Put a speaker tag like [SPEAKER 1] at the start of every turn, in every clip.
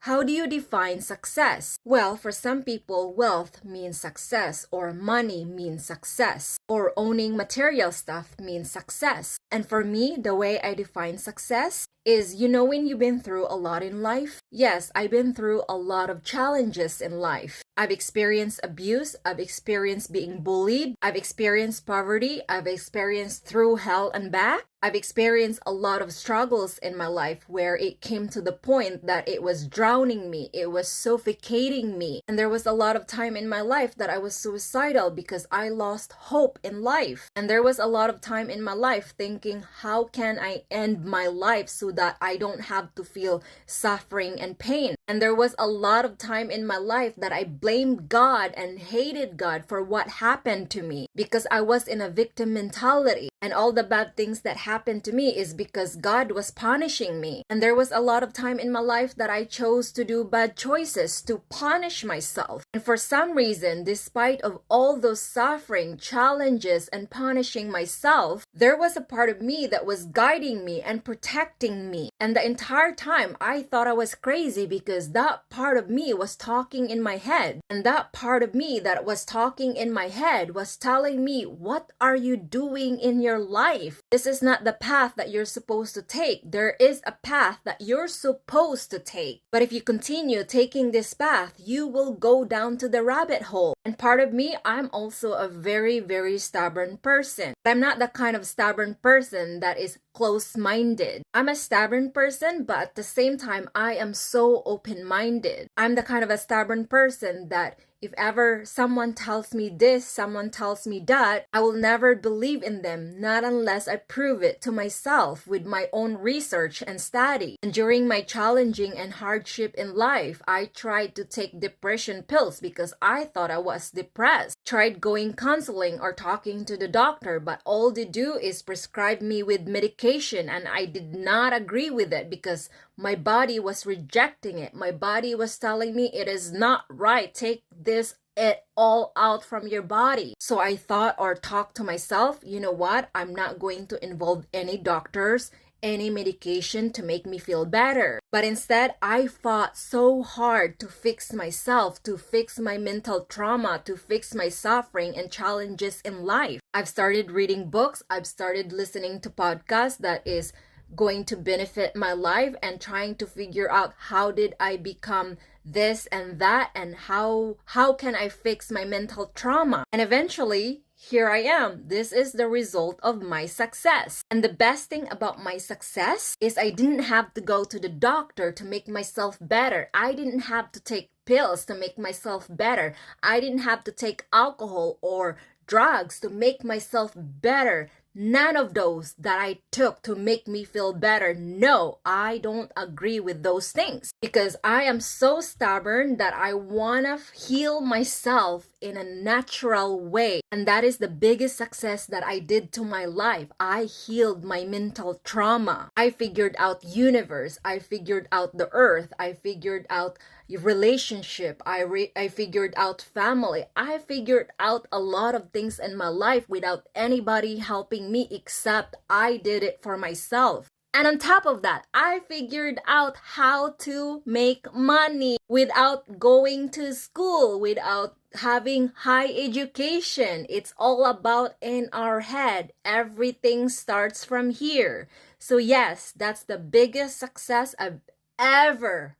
[SPEAKER 1] How do you define success? Well, for some people, wealth means success, or money means success, or owning material stuff means success. And for me, the way I define success is, when you've been through a lot in life? Yes, I've been through a lot of challenges in life. I've experienced abuse, I've experienced being bullied, I've experienced poverty, I've experienced through hell and back. I've experienced a lot of struggles in my life where it came to the point that it was drowning me, it was suffocating me. And there was a lot of time in my life that I was suicidal because I lost hope in life. And there was a lot of time in my life thinking, how can I end my life so that I don't have to feel suffering and pain? And there was a lot of time in my life that I blamed God and hated God for what happened to me because I was in a victim mentality. And all the bad things that happened to me is because God was punishing me. And there was a lot of time in my life that I chose to do bad choices to punish myself. And for some reason, despite of all those suffering, challenges, and punishing myself, there was a part of me that was guiding me and protecting me. And the entire time, I thought I was crazy because that part of me was talking in my head. And that part of me that was talking in my head was telling me, what are you doing in your life? This is not the path that you're supposed to take. There is a path that you're supposed to take. But if you continue taking this path, you will go down to the rabbit hole. And part of me, I'm also a very, very stubborn person. I'm not the kind of stubborn person that is close-minded. I'm a stubborn person, but at the same time, I am so open-minded. I'm the kind of a stubborn person that if ever someone tells me this, someone tells me that, I will never believe in them, not unless I prove it to myself with my own research and study. And during my challenging and hardship in life, I tried to take depression pills because I thought I was depressed. Tried going counseling or talking to the doctor, but all they do is prescribe me with medication, and I did not agree with it because my body was rejecting it. My body was telling me it is not right. Take it all out from your body. So I thought or talked to myself, you know what? I'm not going to involve any doctors, any medication to make me feel better. But instead, I fought so hard to fix myself, to fix my mental trauma, to fix my suffering and challenges in life. I've started reading books. I've started listening to podcasts that is going to benefit my life and trying to figure out how did I become this and that and how can I fix my mental trauma. And eventually, here I am. This is the result of my success. And the best thing about my success is I didn't have to go to the doctor to make myself better. I didn't have to take pills to make myself better. I didn't have to take alcohol or drugs to make myself better. None of those that I took to make me feel better. No, I don't agree with those things because I am so stubborn that I want to heal myself in a natural way. And that is the biggest success that I did to my life. I healed my mental trauma. I figured out universe. I figured out the earth. I figured out relationship. I figured out family. I figured out a lot of things in my life without anybody helping me except I did it for myself. And on top of that, I figured out how to make money without going to school, without having high education. It's all about in our head. Everything starts from here. So yes, that's the biggest success I've ever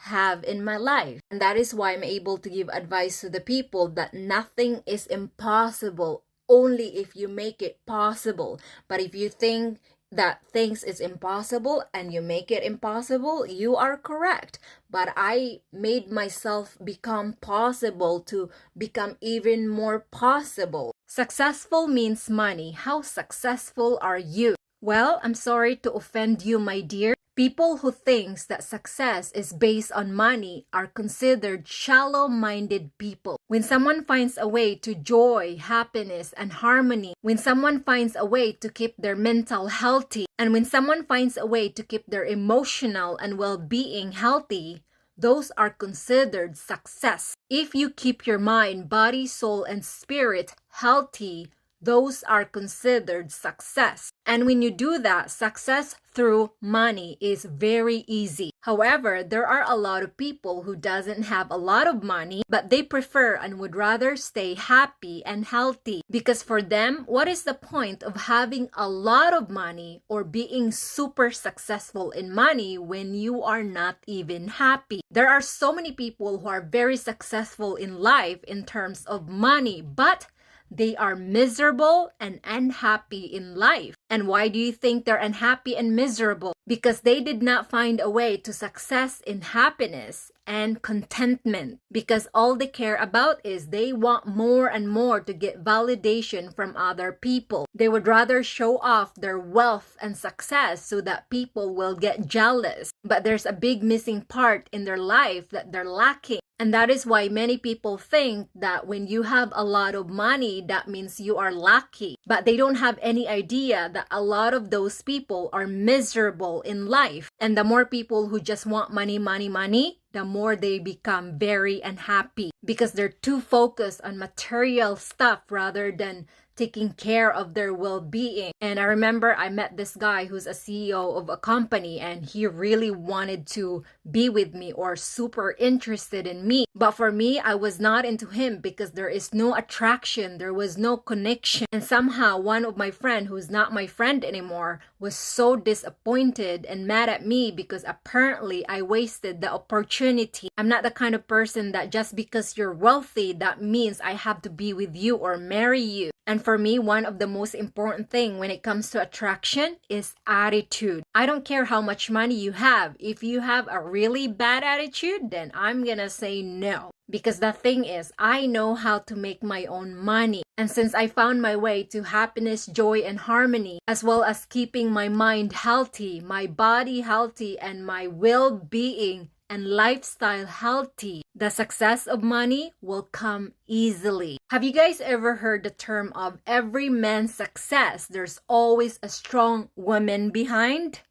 [SPEAKER 1] have in my life. And that is why I'm able to give advice to the people that nothing is impossible, only if you make it possible. But if you think that things is impossible and you make it impossible, you are correct. But I made myself become possible to become even more possible. Successful means money. How successful are you? Well, I'm sorry to offend you, my dear. People who think that success is based on money are considered shallow-minded people. When someone finds a way to joy, happiness, and harmony, when someone finds a way to keep their mental healthy, and when someone finds a way to keep their emotional and well-being healthy, those are considered success. If you keep your mind, body, soul, and spirit healthy, those are considered success. And when you do that, success through money is very easy. However, there are a lot of people who doesn't have a lot of money, but they prefer and would rather stay happy and healthy, because for them, what is the point of having a lot of money or being super successful in money when you are not even happy? There are so many people who are very successful in life in terms of money, but they are miserable and unhappy in life. And why do you think they're unhappy and miserable? Because they did not find a way to success in happiness and contentment. Because all they care about is they want more and more to get validation from other people. They would rather show off their wealth and success so that people will get jealous. But there's a big missing part in their life that they're lacking. And that is why many people think that when you have a lot of money, that means you are lucky. But they don't have any idea that a lot of those people are miserable in life. And the more people who just want money, money, money, the more they become very unhappy because they're too focused on material stuff rather than taking care of their well-being. And I remember I met this guy who's a CEO of a company, and he really wanted to be with me or super interested in me. But for me, I was not into him because there is no attraction, there was no connection. And somehow one of my friend, who's not my friend anymore, was so disappointed and mad at me because apparently I wasted the opportunity. I'm not the kind of person that just because you're wealthy, that means I have to be with you or marry you. And for me, one of the most important thing when it comes to attraction is attitude. I don't care how much money you have. If you have a really bad attitude, then I'm gonna say no. Because the thing is, I know how to make my own money. And since I found my way to happiness, joy, and harmony, as well as keeping my mind healthy, my body healthy, and my well-being and lifestyle healthy, the success of money will come easily. Have you guys ever heard the term of every man's success, there's always a strong woman behind?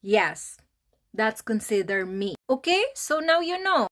[SPEAKER 1] Yes, that's considered me. Okay, so now you know.